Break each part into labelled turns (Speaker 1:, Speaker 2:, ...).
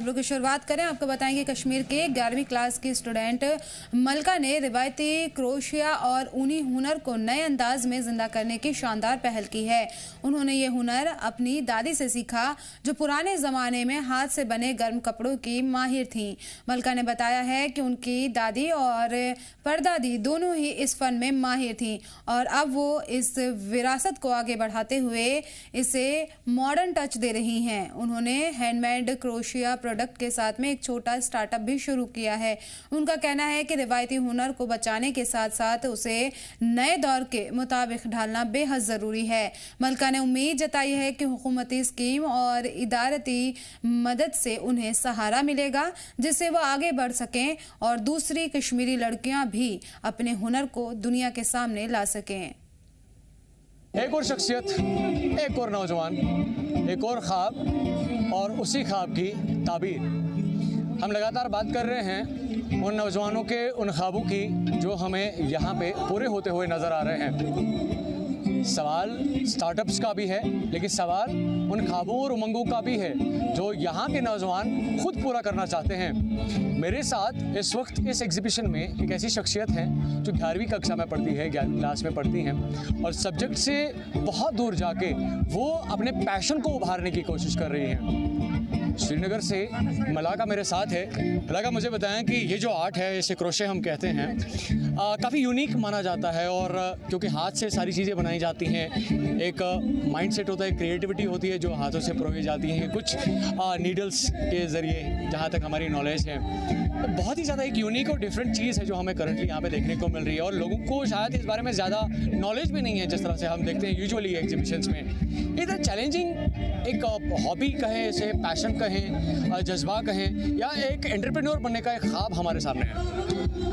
Speaker 1: खबरों की शुरुआत करें। आपको बताएंगे कश्मीर के 11वीं क्लास की स्टूडेंट मलका ने रिवायती क्रोशिया और ऊनी हुनर को नए अंदाज में जिंदा करने की शानदार पहल की है। उन्होंने ये हुनर अपनी दादी से सीखा, जो पुराने ज़माने में हाथ से बने गर्म कपड़ों की माहिर थीं। मलका ने बताया है कि उनकी दादी और परदादी दोनों ही इस फन में माहिर थीं और अब वो इस विरासत को आगे बढ़ाते हुए इसे मॉडर्न टच दे रही हैं। उन्होंने हैंडमेड क्रोशिया प्रोडक्ट के साथ में एक छोटा स्टार्टअप भी शुरू किया है। उनका कहना है कि रिवायती हुनर को बचाने के साथ साथ उसे नए दौर के मुताबिक ढालना बेहद ज़रूरी है। मलका ने उम्मीद जताई है कि हुकूमती स्कीम और इदारती मदद से उन्हें सहारा मिलेगा, जिससे वो आगे बढ़ सकें और दूसरी कश्मीरी लड़कियां भी अपने हुनर को दुनिया के सामने ला सकें।
Speaker 2: एक और शख्सियत, एक और नौजवान, एक और ख्वाब और उसी ख्वाब की ताबीर। हम लगातार बात कर रहे हैं उन नौजवानों के, उन ख्वाबों की जो हमें यहाँ पे पूरे होते हुए नज़र आ रहे हैं। सवाल स्टार्टअप्स का भी है, लेकिन सवाल उन ख्वाबों और उमंगों का भी है जो यहाँ के नौजवान खुद पूरा करना चाहते हैं। मेरे साथ इस वक्त इस एग्जीबिशन में एक ऐसी शख्सियत है जो 11वीं कक्षा में पढ़ती है, 11वीं क्लास में पढ़ती हैं और सब्जेक्ट से बहुत दूर जाके वो अपने पैशन को उभारने की कोशिश कर रही हैं। श्रीनगर से मलाका मेरे साथ है। मलाका, मुझे बताएं कि ये जो आर्ट है, इसे क्रोशे हम कहते हैं, काफ़ी यूनिक माना जाता है और क्योंकि हाथ से सारी चीज़ें बनाई जाती हैं, एक माइंड सेट होता है, क्रिएटिविटी होती है जो हाथों से परोई जाती हैं, कुछ नीडल्स के ज़रिए, जहाँ तक हमारी नॉलेज है। तो बहुत ही ज़्यादा एक यूनिक और डिफरेंट चीज़ है जो हमें करंटली यहाँ पे देखने को मिल रही है और लोगों को शायद इस बारे में ज़्यादा नॉलेज भी नहीं है जिस तरह से हम देखते हैं यूजुअली एग्जीबिशंस में। इधर चैलेंजिंग एक हॉबी कहें, इसे पैशन कहें, जज्बा कहें, या एक एंटरप्रेन्योर बनने का एक ख्वाब हमारे सामने है।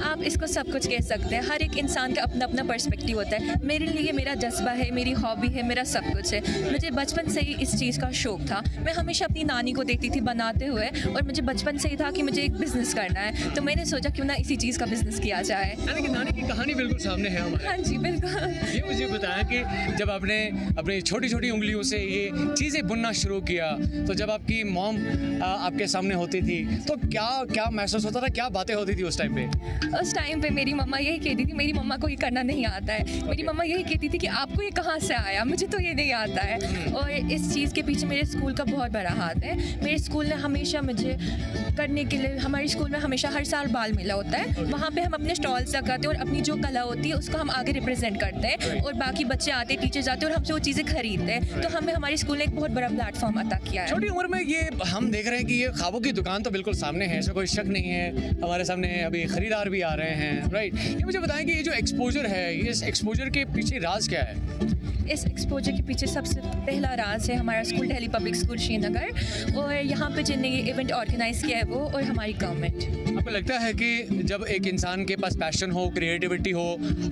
Speaker 3: आप इसको सब कुछ कह सकते हैं। हर एक इंसान का अपना अपना पर्सपेक्टिव होता है। मेरे लिए मेरा जज्बा है, मेरी हॉबी है, मेरा सब कुछ है। मुझे बचपन से ही इस चीज़ का शौक था। मैं हमेशा अपनी नानी को देखती थी बनाते हुए और मुझे बचपन से ही था कि मुझे एक बिज़नेस करना है, तो मैंने सोचा क्यों ना इसी चीज़ का बिज़नेस किया जाए।
Speaker 2: यानी कि नानी की कहानी बिल्कुल सामने है हमारे।
Speaker 3: हाँ जी, बिल्कुल।
Speaker 2: ये मुझे बताया कि जब आपने अपनी छोटी छोटी उंगलियों से ये चीज़ें बुनना शुरू किया, तो जब आपकी मॉम आपके सामने होती थी तो क्या क्या महसूस होता था, क्या बातें होती थी उस टाइम पे?
Speaker 3: उस टाइम पे मेरी मम्मा यही कहती थी, मेरी मम्मा को ये करना नहीं आता है। मेरी मम्मा यही कहती थी कि आपको ये कहाँ से आया, मुझे तो ये नहीं आता है। और इस चीज़ के पीछे मेरे स्कूल का बहुत बड़ा हाथ है। मेरे स्कूल ने हमेशा मुझे करने के लिए, हमारे स्कूल में हमेशा हर साल बाल मेला होता है, वहाँ पे हम अपने स्टॉल्स लगाते हैं और अपनी जो कला होती है उसको हम आगे रिप्रेजेंट करते हैं और बाकी बच्चे आते हैं, टीचर्स आते हैं और हमसे वो चीज़ें खरीदते हैं। तो हमें हमारे स्कूल ने एक बहुत बड़ा प्लेटफॉर्म अता किया है।
Speaker 2: छोटी उम्र में ये हम देख रहे हैं कि ये ख्वाबों की दुकान तो बिल्कुल सामने है, ऐसा कोई शक नहीं है। हमारे सामने अभी खरीदार भी आ रहे हैं, राइट। ये मुझे बताएं कि ये जो एक्सपोजर है, ये इस एक्सपोजर के पीछे राज क्या है?
Speaker 3: इस एक्सपोजर के पीछे सबसे पहला राज है हमारा school, Delhi public school Srinagar, और यहाँ पे जिनने ये इवेंट ऑर्गेनाइज किया है वो और हमारी गवर्नमेंट।
Speaker 2: आपको लगता है कि जब एक इंसान के पास पैशन हो, क्रिएटिविटी हो,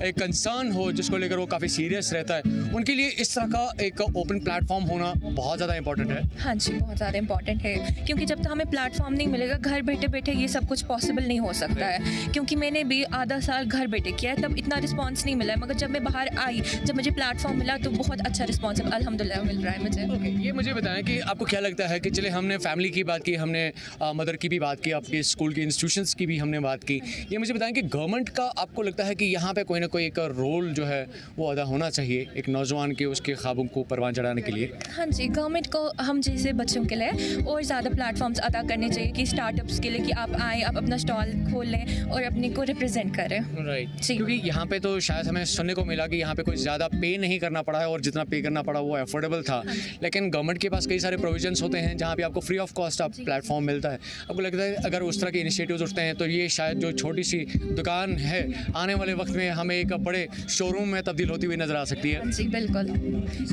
Speaker 2: एक कंसर्न हो जिसको लेकर वो काफ़ी सीरियस रहता है, उनके लिए इस तरह का एक ओपन प्लेटफॉर्म होना बहुत ज़्यादा इंपॉर्टेंट है?
Speaker 3: हाँ जी, बहुत ज़्यादा इंपॉर्टेंट है, क्योंकि जब तक हमें प्लेटफॉर्म नहीं मिलेगा, घर बैठे बैठे ये सब कुछ पॉसिबल नहीं हो सकता है। क्योंकि मैंने भी आधा साल घर बैठे किया है, तब इतना रिस्पॉन्स नहीं मिला है, मगर जब मैं बाहर आई, जब मुझे प्लेटफॉर्म मिला तो बहुत अच्छा रिस्पॉन्स अल्हम्दुलिल्लाह मिल रहा है मुझे।
Speaker 2: ये मुझे बताएं कि आपको क्या लगता है कि चले हमने फैमिली की बात की, हमने मदर की भी बात की, आपके स्कूल के इंस्टीट्यूशंस की भी हमने बात की, ये मुझे बताएं कि गवर्नमेंट का आपको लगता है कि यहाँ पे कोई ना कोई एक रोल जो है वो अदा होना चाहिए एक नौजवान के उसके ख्वाबों को परवान चढ़ाने के लिए?
Speaker 3: हाँ जी, गवर्नमेंट को हम जैसे बच्चों के लिए और ज़्यादा प्लेटफॉर्म्स अदा करने चाहिए कि स्टार्टअप्स के लिए कि आप आएँ, आप अपना स्टॉल खोल लें और अपने को रिप्रेजेंट करें।
Speaker 2: राइट, क्योंकि यहाँ पे तो शायद हमें सुनने को मिला कि यहाँ पे कोई ज़्यादा पे नहीं करना पड़ा है और जितना पे करना पड़ा वो अफोर्डेबल था, लेकिन गवर्नमेंट के पास कई सारे प्रोविजंस होते हैं जहाँ पे आपको फ्री ऑफ कॉस्ट आप प्लेटफॉर्म मिलता है। आपको लगता है अगर उस तरह के इनिशिएटिव्स उठते हैं तो ये शायद जो छोटी सी दुकान है आने वाले वक्त में हमें एक बड़े शोरूम में तब्दील होती हुई नज़र आ सकती है?
Speaker 3: जी बिल्कुल,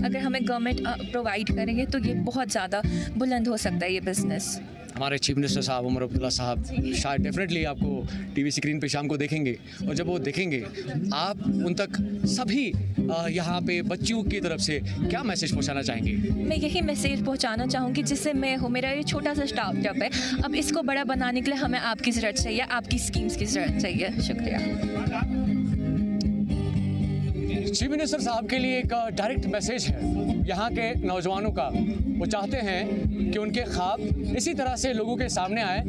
Speaker 3: अगर हमें गवर्नमेंट प्रोवाइड करेंगे तो ये बहुत ज़्यादा बुलंद हो सकता है ये बिज़नेस।
Speaker 2: हमारे चीफ मिनिस्टर साहब उमर अब्दुल्ला साहब शायद डेफिनेटली आपको टीवी स्क्रीन पे शाम को देखेंगे और जब वो देखेंगे आप उन तक सभी यहाँ पे बच्चियों की तरफ से क्या मैसेज पहुँचाना चाहेंगे?
Speaker 3: मैं यही मैसेज पहुँचाना चाहूँगी जिससे मैं हूँ, मेरा ये छोटा सा स्टार्टअप है, अब इसको बड़ा बनाने के लिए हमें आपकी ज़रूरत चाहिए, आपकी स्कीम्स की ज़रूरत चाहिए। शुक्रिया।
Speaker 2: चीफ मिनिस्टर साहब के लिए एक डायरेक्ट मैसेज है यहाँ के नौजवानों का। वो चाहते हैं कि उनके ख्वाब इसी तरह से लोगों के सामने आए,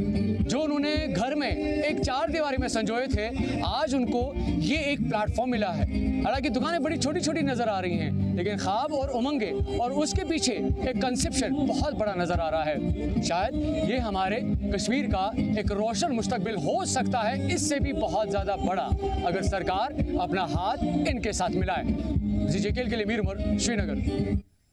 Speaker 2: जो उन्होंने घर में एक चार दीवारी में संजोए थे, आज उनको ये एक प्लेटफॉर्म मिला है। हालांकि दुकानें बड़ी छोटी छोटी नज़र आ रही हैं, लेकिन ख्वाब और उमंगे और उसके पीछे एक कंसेप्शन बहुत बड़ा नज़र आ रहा है। शायद ये हमारे कश्मीर का एक रोशन मुस्तकबिल हो सकता है, इससे भी बहुत ज़्यादा बड़ा, अगर सरकार अपना हाथ इनके साथ मिलाए। JKL के लिए मीर उमर, श्रीनगर।